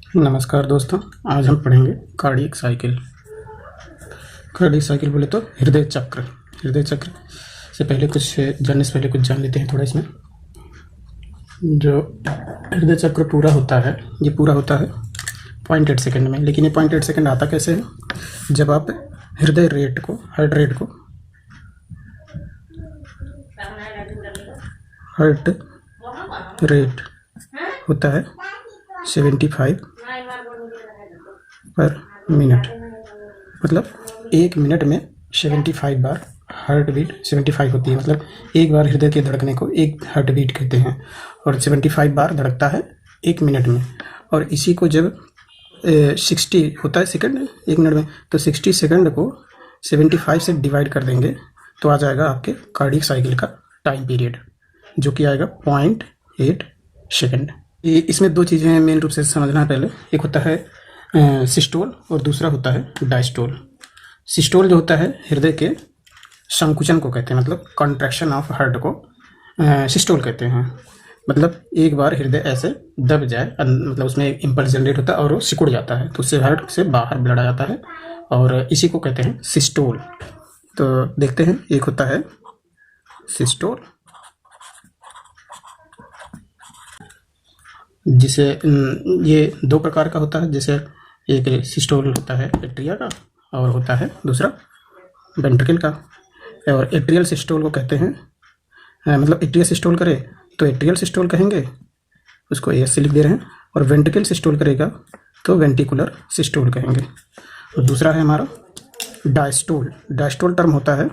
नमस्कार दोस्तों, आज हम पढ़ेंगे कार्डियक साइकिल। कार्डियक साइकिल बोले तो हृदय चक्र। हृदय चक्र से पहले कुछ जानने से पहले कुछ जान लेते हैं थोड़ा। इसमें जो हृदय चक्र पूरा होता है, ये पूरा होता है 0.8 सेकंड में। लेकिन ये 0.8 सेकंड आता कैसे है? जब आप हृदय रेट को, हार्ट रेट होता है 75 पर मिनट, मतलब 1 मिनट में 75 बार हार्ट बीट 75 होती है। मतलब एक बार हृदय के धड़कने को एक हार्ट बीट कहते हैं और 75 बार धड़कता है 1 मिनट में। और इसी को जब 60 होता है सेकंड 1 मिनट में, तो 60 सेकंड को 75 से डिवाइड कर देंगे तो आ जाएगा आपके कार्डियक साइकिल का टाइम पीरियड, जो कि आएगा 0.8 सेकंड। इसमें दो चीज़ें हैं मेन रूप से समझना है पहले। एक होता है सिस्टोल और दूसरा होता है डायस्टोल। सिस्टोल जो होता है हृदय के संकुचन को कहते हैं, मतलब कॉन्ट्रैक्शन ऑफ हार्ट को सिस्टोल कहते हैं। मतलब एक बार हृदय ऐसे दब जाए, मतलब उसमें एक इम्पल्स जनरेट होता है और वो सिकुड़ जाता है, तो उससे हार्ट से बाहर ब्लड आ जाता है और इसी को कहते हैं सिस्टोल। तो देखते हैं, एक होता है सिस्टोल, जिसे ये दो प्रकार का होता है। जैसे एक सिस्टोल होता है एट्रिया का और होता है दूसरा वेंट्रिकल का। और एट्रियल सिस्टोल को कहते हैं, मतलब एट्रिया सिस्टोल करे तो एट्रियल सिस्टोल कहेंगे, उसको एस से लिख दे रहे हैं। और वेंट्रिकल सिस्टोल करेगा तो वेंटिकुलर सिस्टोल कहेंगे। और दूसरा है हमारा डायस्टोल। डायस्टोल टर्म होता है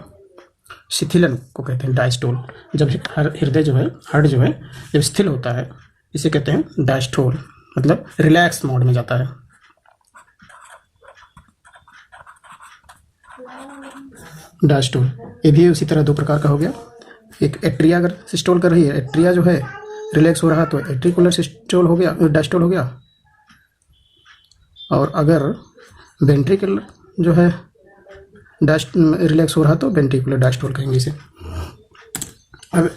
शिथिलन को कहते हैं डायस्टोल। जब हृदय जो है, हार्ट जो है, जब स्थिर होता है, इसे कहते हैं डायस्टोल, मतलब रिलैक्स मोड में जाता है। डायस्टोल ये भी उसी तरह दो प्रकार का हो गया। एक एट्रिया अगर सिस्टोल कर रही है, एट्रिया जो है रिलैक्स हो रहा तो एट्रिकुलर सिस्टोल हो गया, डायस्टोल हो गया। और अगर वेंट्रिकल जो है रिलैक्स हो रहा तो वेंट्रिकुलर डायस्टोल कहेंगे इसे। अब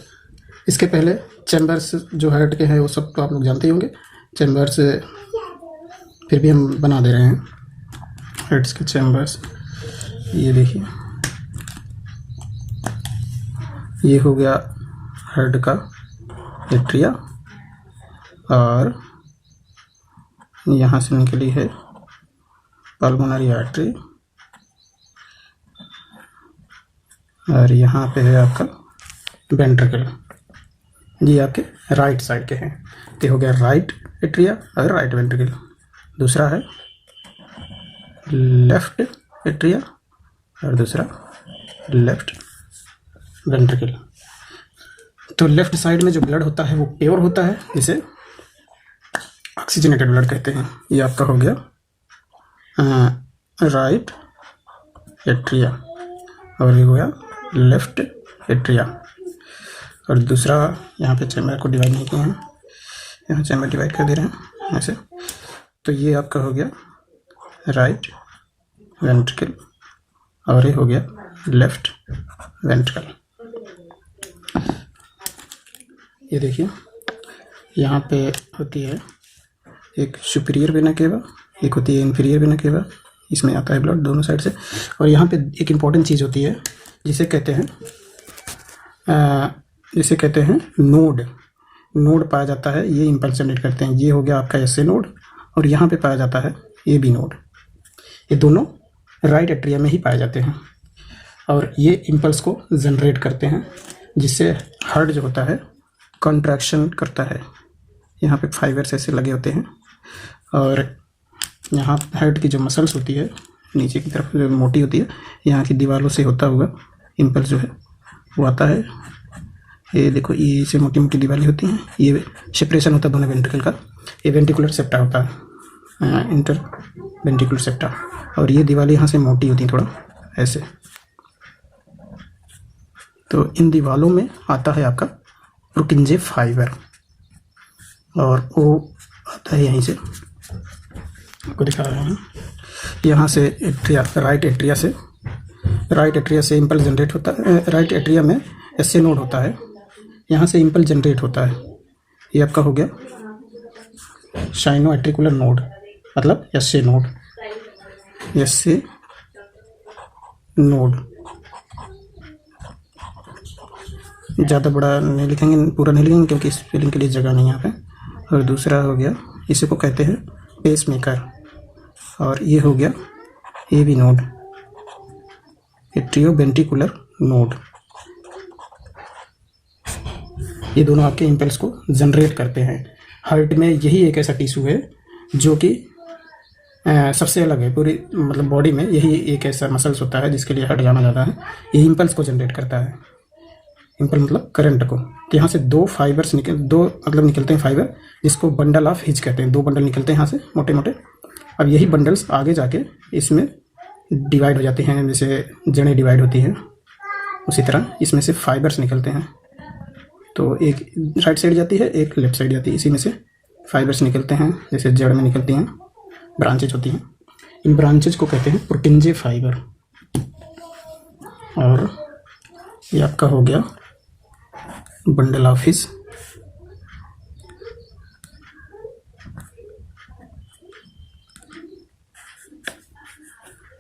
इसके पहले चैम्बर्स जो हार्ट के हैं वो सब तो आप लोग जानते ही होंगे। चैम्बर्स फिर भी हम बना दे रहे हैं हार्ट्स के चैम्बर्स। ये देखिए, ये हो गया हार्ट का एट्रिया और यहाँ से निकली है पल्मोनरी आर्टरी और यहाँ पे है आपका वेंट्रिकल। ये आपके राइट साइड के हैं। तो हो गया राइट एट्रिया और राइट वेंट्रिकल। दूसरा है लेफ्ट एट्रिया और दूसरा लेफ्ट वेंट्रिकल। तो लेफ्ट साइड में जो ब्लड होता है वो प्योर होता है, इसे ऑक्सीजनेटेड ब्लड कहते हैं। ये आपका हो गया राइट एट्रिया और ये हो गया लेफ्ट एट्रिया। और दूसरा यहाँ पे चैम्बर को डिवाइड नहीं किए हैं, यहाँ चैम्बर डिवाइड कर दे रहे हैं ऐसे। तो ये आपका हो गया राइट वेंट्रिकल और ये हो गया लेफ्ट वेंट्रिकल। ये देखिए, यहाँ पे होती है एक सुपीरियर वेना केवा, एक होती है इन्फीरियर वेना केवा। इसमें आता है ब्लड दोनों साइड से। और यहाँ पे एक इम्पॉर्टेंट चीज़ होती है जिसे कहते हैं नोड। नोड पाया जाता है, ये इम्पल्स जनरेट करते हैं। ये हो गया आपका एस ए नोड और यहाँ पे पाया जाता है ए बी नोड। ये दोनों राइट एट्रिया में ही पाए जाते हैं और ये इम्पल्स को जनरेट करते हैं, जिससे हार्ट जो होता है कॉन्ट्रैक्शन करता है। यहाँ पे फाइबर्स ऐसे लगे होते हैं और यहाँ हार्ट की जो मसल्स होती है नीचे की तरफ जो मोटी होती है, यहाँ की दीवारों से होता हुआ इम्पल्स जो है वो आता है। ये देखो, ये से मोटी मोटी दीवारें होती हैं, ये सेपरेशन होता है दोनों वेंट्रिकल का। ये वेंट्रिकुलर सेप्टा होता है, इंटर वेंट्रिकुलर सेप्टा। और ये दीवारें यहाँ से मोटी होती हैं थोड़ा ऐसे। तो इन दीवारों में आता है आपका प्रोकिंजे फाइबर और वो आता है यहीं से, आपको दिखा रहे हैं। यहाँ से एट्रिया, राइट एट्रिया से इम्पल्स जनरेट होता है। राइट एट्रिया में एस ए नोड होता है, यहाँ से इम्पल्स जनरेट होता है। ये आपका हो गया साइनो एट्रिकुलर नोड। मतलब एसए नोड, एसए नोड। ज़्यादा बड़ा नहीं लिखेंगे, पूरा नहीं लिखेंगे क्योंकि स्पेलिंग के लिए जगह नहीं है यहाँ पे। और दूसरा हो गया, इसी को कहते हैं पेस मेकर। और ये हो गया एबी नोड, एट्रियोवेंट्रिकुलर नोड। ये दोनों आपके इम्पल्स को जनरेट करते हैं। हार्ट में यही एक ऐसा टिश्यू है जो कि सबसे अलग है पूरी मतलब बॉडी में। यही एक ऐसा मसल्स होता है जिसके लिए हार्ट जाना जाता है। ये इम्पल्स को जनरेट करता है। इम्पल्स मतलब करंट को। तो यहाँ से दो फाइबर्स निकलते हैं फाइबर, जिसको बंडल ऑफ हिज कहते हैं। दो बंडल निकलते हैं यहाँ से मोटे मोटे। अब यही बंडल्स आगे जाके इसमें डिवाइड हो जाते हैं, जैसे जड़ें डिवाइड होती हैं उसी तरह इसमें से फाइबर्स निकलते हैं। तो एक राइट साइड जाती है, एक लेफ्ट साइड जाती है। इसी में से फाइबर्स निकलते हैं, जैसे जड़ में निकलती हैं, ब्रांचेज होती हैं। इन ब्रांचेज को कहते हैं पुर्किंजे फाइबर। और ये आपका हो गया बंडल ऑफ हिज।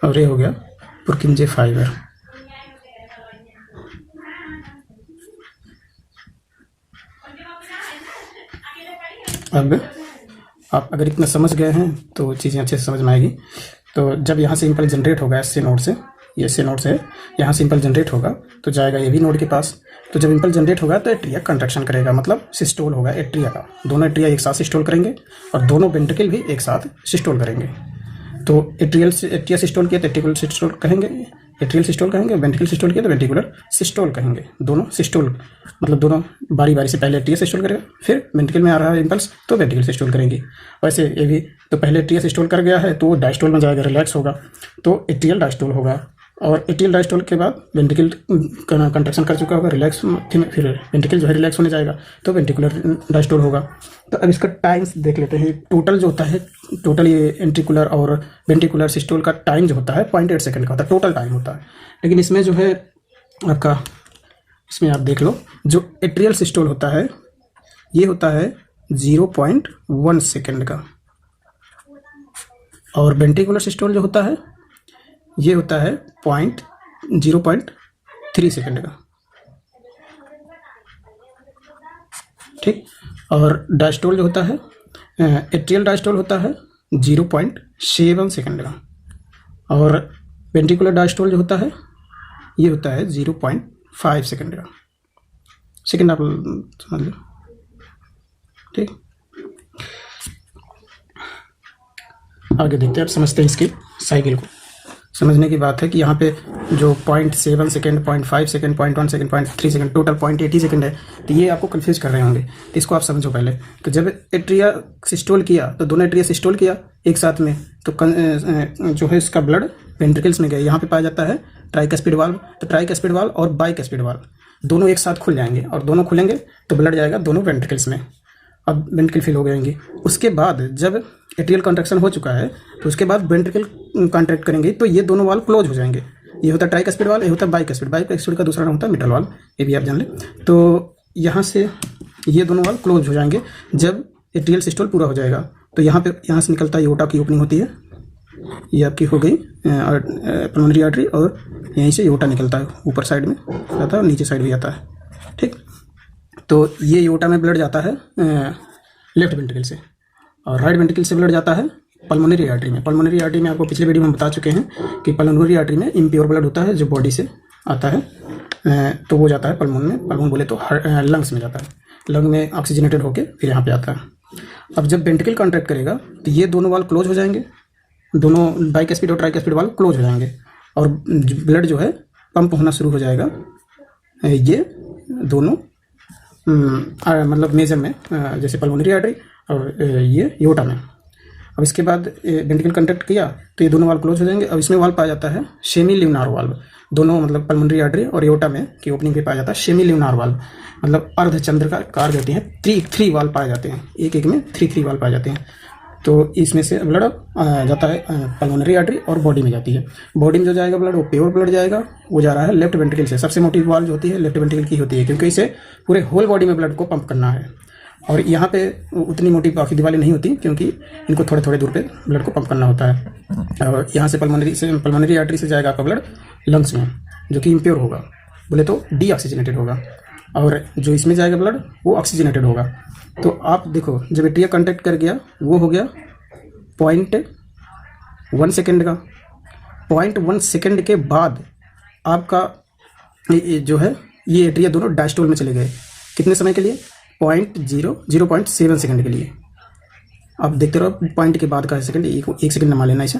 और ये हो गया पुर्किंजे फाइबर। अब आप अगर इतना समझ गए हैं तो चीज़ें अच्छे से समझ में आएगी। तो जब यहाँ से इम्पल्स जनरेट होगा एसए नोड से, ये एसए नोड से यहाँ से इम्पल्स जनरेट होगा तो जाएगा एबी नोड के पास। तो जब इम्पल्स जनरेट होगा तो एट्रिया कंट्रैक्शन करेगा, मतलब सिस्टोल होगा एट्रिया का। दोनों एट्रिया एक साथ सिस्टोल करेंगे और दोनों वेंट्रिकल भी एक साथ सिस्टोल करेंगे। तो एट्रिया सिस्टोल किया तो एट्रिकुलर सिस्टोल कहेंगे, एट्रियल सिस्टोल कहेंगे। वेंट्रिकल सिस्टोल किया तो वेंट्रिकुलर सिस्टोल कहेंगे। दोनों सिस्टोल मतलब दोनों बारी बारी से पहले एट्रिया सिस्टोल करेगा, फिर वेंट्रिकल में आ रहा है इम्पल्स तो वेंट्रिकल सिस्टोल करेंगी। वैसे ये भी तो पहले एट्रिया सिस्टोल कर गया है तो डायस्टोल में जाएगा, रिलैक्स होगा तो एट्रियल डायस्टोल होगा। और एट्रियल डायस्टोल के बाद वेंट्रिकल कंट्रैक्शन कर चुका होगा, रिलैक्स, फिर वेंट्रिकल जो है रिलैक्स होने जाएगा तो वेंट्रिकुलर डायस्टोल होगा। तो अब इसका टाइम्स देख लेते हैं। टोटल जो होता है, टोटल ये वेंट्रिकुलर और वेंट्रिकुलर सिस्टोल का टाइम जो होता है 0.8 सेकंड का होता है, टोटल टाइम होता है। लेकिन इसमें जो है आपका, इसमें आप देख लो, जो एट्रियल सिस्टोल होता है ये होता है 0.1 सेकंड का। और वेंट्रिकुलर सिस्टोल जो होता है ये होता है 0.3 सेकंड का, ठीक। और डायस्टोल जो होता है, एट्रियल डायस्टोल होता है 0.7 सेकंड का। और वेंट्रिकुलर डायस्टोल जो होता है ये होता है 0.5 सेकंड का। सेकंड आप समझ लो, ठीक। आगे देखते हैं, आप समझते हैं इसकी साइकिल को। समझने की बात है कि यहाँ पे जो 0.7 second, 0.5 second, 0.1 second, 0.3 second, total 0.80 second है। तो ये आपको कंफ्यूज कर रहे होंगे, तो इसको आप समझो पहले। तो जब एट्रिया सिस्टोल किया तो दोनों एट्रिया सिस्टोल किया एक साथ में, तो जो है इसका ब्लड वेंट्रिकल्स में गया। यहाँ पे पाया जाता है ट्राइकस्पिड वाल्व। तो ट्राइकस्पिड वाल्व और बाइकस्पिड वाल्व दोनों एक साथ खुल जाएंगे, और दोनों खुलेंगे तो ब्लड जाएगा दोनों वेंट्रिकल्स में। अब वेंट्रिकल फिल हो जाएंगे। उसके बाद जब एट्रियल कॉन्ट्रैक्शन हो चुका है तो उसके बाद वेंट्रिकल कॉन्ट्रैक्ट करेंगे तो ये दोनों वाल्व क्लोज हो जाएंगे। ये होता है ट्राइकस्पिड वाल्व, ये होता है बाइकस्पिड। बाइकस्पिड का दूसरा नाम होता है मिडल वाल्व, ये भी आप जान लें। तो यहाँ से ये दोनों वाल्व क्लोज हो जाएंगे जब एट्रियल सिस्टोल पूरा हो जाएगा। तो यहाँ से निकलता है एओर्टा की ओपनिंग होती है, ये आपकी हो गई पल्मोनरी आर्टरी, और यहीं से एओर्टा निकलता है, ऊपर साइड में आता है और नीचे साइड भी आता है, ठीक। तो ये एओर्टा में ब्लड जाता है लेफ्ट वेंट्रिकल से, और राइट वेंट्रिकल से ब्लड जाता है पल्मोनरी आर्टरी में। पल्मोनरी आर्टरी में आपको पिछले वीडियो में बता चुके हैं कि पल्मोनरी आर्टरी में इम्प्योर ब्लड होता है जो बॉडी से आता है, तो वो जाता है पल्मोन में। पल्मोन बोले तो लंग्स में जाता है, लंग में ऑक्सीजनेटेड होकर फिर यहाँ पे आता है। अब जब वेंट्रिकल कॉन्ट्रैक्ट करेगा तो ये दोनों वाल्व क्लोज हो जाएंगे, दोनों बाइकस्पिड और ट्राइकस्पिड वाल्व क्लोज हो जाएंगे, और ब्लड जो है पंप होना शुरू हो जाएगा ये दोनों मतलब मेजर में, जैसे पल्मोनरी आर्टरी और ये एओर्टा में। अब इसके बाद वेंट्रिकल कॉन्ट्रैक्ट किया तो ये दोनों वाल्व क्लोज हो जाएंगे। अब इसमें वाल्व पाया जाता है सेमी लिम्नार वाल्व, दोनों मतलब पल्मोनरी आर्टरी और एओर्टा में की ओपनिंग पे पाया जाता है सेमी लिम्नार वाल्व, मतलब अर्धचंद्र का कार देते हैं। 3 वाल्व पाए जाते हैं, एक में 3 वाल्व पाए जाते हैं। तो इसमें से ब्लड जाता है पल्मोनरी आर्टरी और बॉडी में जाती है। बॉडी में जो जाएगा ब्लड वो प्योर ब्लड जाएगा, वो जा रहा है लेफ्ट वेंट्रिकल से। सबसे मोटी वाल्व जो होती है लेफ्ट वेंट्रिकल की होती है, क्योंकि इसे पूरे होल बॉडी में ब्लड को पंप करना है। और यहाँ पे उतनी मोटी काफ़ी दीवारें नहीं होती, क्योंकि इनको थोड़े थोड़े दूर पे ब्लड को पंप करना होता है। और यहाँ से पल्मोनरी आर्टरी से जाएगा आपका ब्लड लंग्स में, जो कि इम्प्योर होगा, बोले तो डीऑक्सीजनेटेड होगा, और जो इसमें जाएगा ब्लड वो ऑक्सीजनेटेड होगा। तो आप देखो, जब एट्रिया कॉन्टैक्ट कर गया वो हो गया 0.1 सेकेंड का। 0.1 सेकेंड के बाद आपका जो है ये एट्रिया दोनों डायस्टोल में चले गए। कितने समय के लिए? 0.7 सेकेंड के लिए। आप देखते रहो, पॉइंट के बाद का सेकंड, एक सेकंड मान लेना इसे।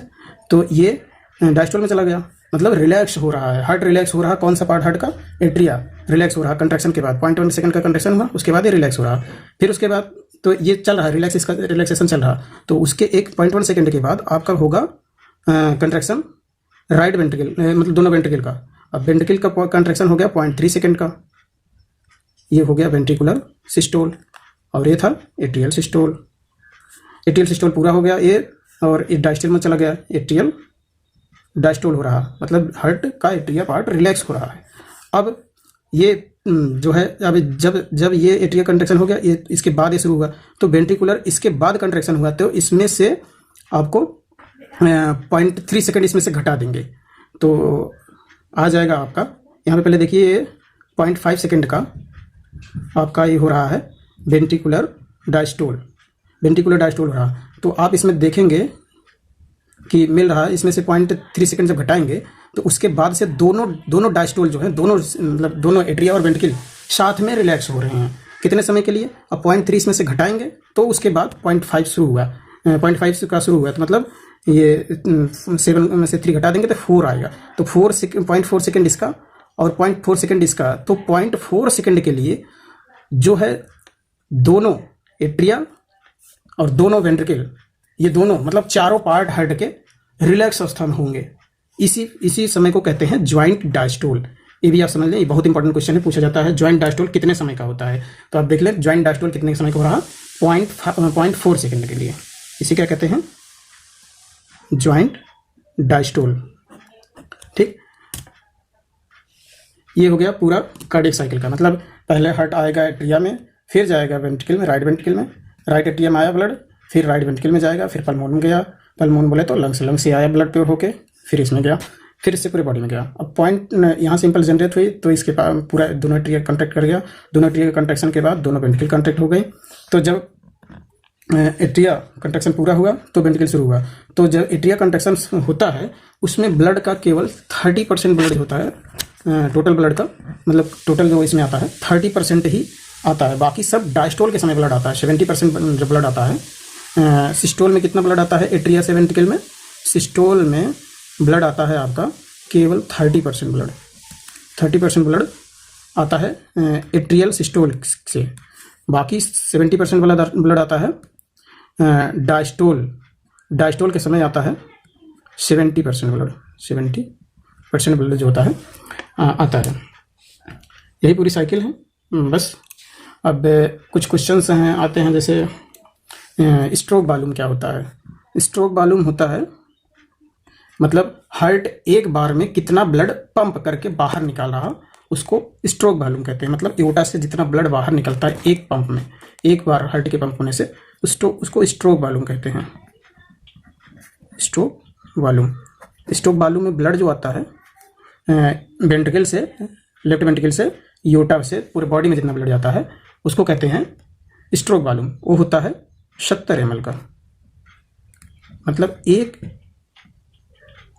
तो ये डायस्टोल में चला गया, मतलब रिलैक्स हो रहा है, हार्ट रिलैक्स हो रहा है। कौन सा पार्ट हार्ट का? एट्रिया रिलैक्स हो रहा है कंट्रैक्शन के बाद। 0.1 सेकंड का कंट्रैक्शन हुआ, उसके बाद ये रिलैक्स हो रहा। फिर उसके बाद तो ये चल रहा है, रिलैक्सेशन चल रहा। तो उसके 1.1 सेकंड के बाद आपका होगा कंट्रैक्शन राइट वेंट्रिकल, मतलब दोनों वेंट्रिकल का। अब वेंट्रिकल का कंट्रैक्शन हो गया 0.3 सेकंड का, ये हो गया वेंट्रिकुलर सिस्टोल, और ये था एट्रियल सिस्टोल। एट्रियल सिस्टोल पूरा हो गया ये, और ये डायस्टोल में चला गया, एट्रियल डायस्टोल हो रहा, मतलब हार्ट का एट्रिया पार्ट रिलैक्स हो रहा है। अब ये जो है, अब जब ये एट्रिया कंट्रैक्शन हो गया, ये इसके बाद ये शुरू हुआ, तो वेंट्रिकुलर इसके बाद कंट्रैक्शन हुआ, तो इसमें से आपको 0.3 सेकंड इसमें से घटा देंगे, तो आ जाएगा आपका यहाँ पे। पहले देखिए 0.5 सेकंड का आपका ये हो रहा है वेंट्रिकुलर डायस्टोल, वेंट्रिकुलर डायस्टोल हो रहा। तो आप इसमें देखेंगे कि मिल रहा है, इसमें से 0.3 सेकंड जब घटाएंगे तो उसके बाद से दोनों डायस्टोल जो है, दोनों एट्रिया और वेंट्रिकल साथ में रिलैक्स हो रहे हैं। कितने समय के लिए? अब 0.3 इसमें से घटाएंगे तो उसके बाद 0.5 शुरू हुआ, 0.5 का शुरू हुआ, तो मतलब ये 7 में से 3 घटा देंगे तो 4 आएगा। तो 0.4 सेकेंड इसका और 0.4 सेकेंड इसका, तो 0.4 सेकेंड के लिए जो है दोनों एट्रिया और दोनों वेंट्रिकल, ये दोनों मतलब चारों पार्ट हार्ट के रिलैक्स अवस्था में होंगे। इसी समय को कहते हैं ज्वाइंट डायस्टोल। ये भी आप समझ लें, ये बहुत इंपॉर्टेंट क्वेश्चन है, पूछा जाता है ज्वाइंट डायस्टोल कितने समय का होता है। तो आप देख लें ज्वाइंट डायस्टोल कितने समय का हो रहा? 0.4 सेकेंड के लिए। इसी क्या कहते हैं? Joint diastole. ठीक, ये हो गया पूरा कार्डियक साइकिल का, मतलब पहले हार्ट आएगा एट्रिया में, फिर जाएगा वेंट्रिकल में, राइट वेंट्रिकल में, राइट एट्रिया में आया ब्लड, फिर राइट वेंट्रिकल में जाएगा, फिर पल्मोन में गया, पल्मोन बोले तो लंग्स से आया ब्लड प्योर होके, फिर इसमें गया, फिर इससे पूरे बॉडी में गया। अब पॉइंट यहाँ से इम्पल्स जनरेट हुई, तो इसके पास पूरा दोनों एट्रिया कॉन्ट्रैक्ट कर गया, दोनों एट्रिया कंट्रैक्शन के बाद दोनों वेंट्रिकल कॉन्ट्रैक्ट हो गई। तो जब एट्रिया कंट्रैक्शन पूरा हुआ तो वेंट्रिकल शुरू हुआ। तो जब एट्रिया कंट्रैक्शन होता है उसमें ब्लड का केवल 30% ब्लड होता है टोटल ब्लड का, मतलब टोटल जो इसमें आता है 30% ही आता है, बाकी सब डायस्टोल के समय ब्लड आता है। 70% जो ब्लड आता है। सिस्टोल में कितना ब्लड आता है? एट्रिया से वेंट्रिकल में सिस्टोल में ब्लड आता है आपका केवल 30% ब्लड, 30% ब्लड आता है एट्रियल सिस्टोल से, बाकी 70% वाला ब्लड आता है डायस्टोल के समय आता है 70% ब्लड, 70% ब्लड जो होता है आता है। यही पूरी साइकिल है बस। अब कुछ क्वेश्चंस हैं आते हैं, जैसे स्ट्रोक वॉल्यूम क्या होता है? स्ट्रोक वॉल्यूम होता है मतलब हार्ट एक बार में कितना ब्लड पंप करके बाहर निकाल रहा, उसको स्ट्रोक वॉल्यूम कहते हैं। मतलब एओर्टा से जितना ब्लड बाहर निकलता है एक पंप में, एक बार हार्ट के पंप होने से, उसको स्ट्रोक वॉल्यूम कहते हैं। स्ट्रोक वॉल्यूम में ब्लड जो आता है वेंट्रिकल से, लेफ्ट वेंट्रिकल से, एओर्टा से पूरे बॉडी में जितना ब्लड जाता है उसको कहते हैं स्ट्रोक वॉल्यूम। वो होता है 70 ml का, मतलब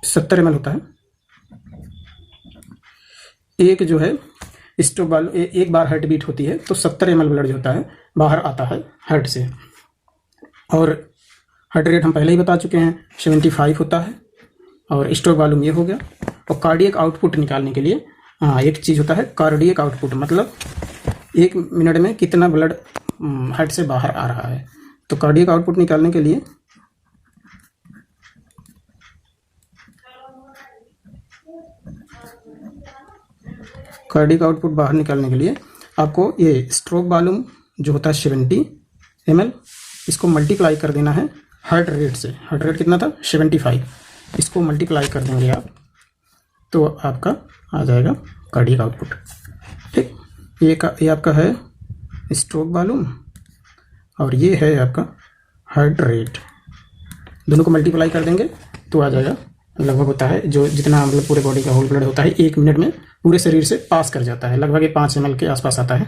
70 ml होता है। एक जो है स्ट्रोक वॉल्यूम, एक बार हार्ट बीट होती है तो 70 ml ब्लड जो होता है बाहर आता है हार्ट से। और हार्ट रेट हम पहले ही बता चुके हैं 75 होता है। और स्ट्रोक वॉल्यूम ये हो गया। और कार्डियक आउटपुट निकालने के लिए एक चीज़ होता है कार्डियक आउटपुट, मतलब 1 मिनट में कितना ब्लड हार्ट से बाहर आ रहा है। तो कार्डियक आउटपुट निकालने के लिए आपको ये स्ट्रोक वॉल्यूम जो होता है 70 ml, इसको मल्टीप्लाई कर देना है हार्ट रेट से। हार्ट रेट कितना था? 75। इसको मल्टीप्लाई कर देंगे आप तो आपका आ जाएगा कार्डियक आउटपुट। ठीक, ये आपका है स्ट्रोक वॉल्यूम और ये है आपका हार्ट रेट। दोनों को मल्टीप्लाई कर देंगे तो आ जाएगा, लगभग होता है जो जितना मतलब पूरे बॉडी का होल ब्लड होता है 1 मिनट में पूरे शरीर से पास कर जाता है, लगभग 5 ml के आसपास आता है,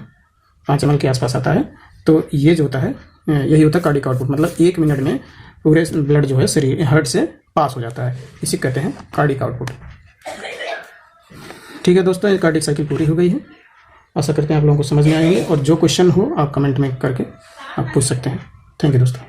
5 ml के आसपास आता है। तो ये जो होता है यही होता है कार्डिक आउटपुट, मतलब 1 मिनट में पूरे ब्लड जो है शरीर हार्ट से पास हो जाता है, इसी कहते हैं कार्डिक आउटपुट। ठीक है दोस्तों, ये कार्डिक साइकिल पूरी हो गई है। आशा करते हैं आप लोगों को समझ में आएंगे, और जो क्वेश्चन हो आप कमेंट में करके आप पूछ सकते हैं। थैंक यू दोस्तों।